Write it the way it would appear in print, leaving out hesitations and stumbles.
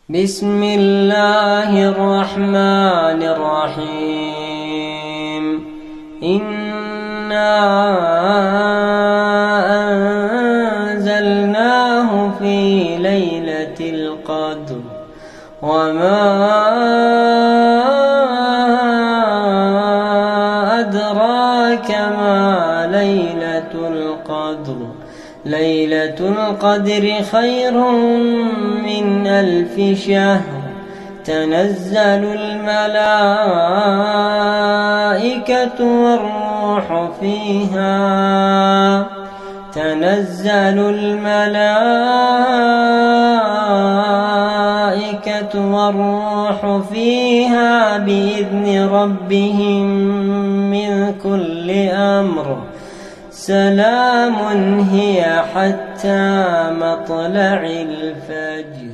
بسم الله الرحمن الرحيم إنا أنزلناه في ليلة القدر وما أدراك ما ليلة القدر ليلة القدر خير من 1000 شهر تنزل الملائكة والروح فيها بإذن ربهم من كل أمر سلام هي حتى مطلع الفجر.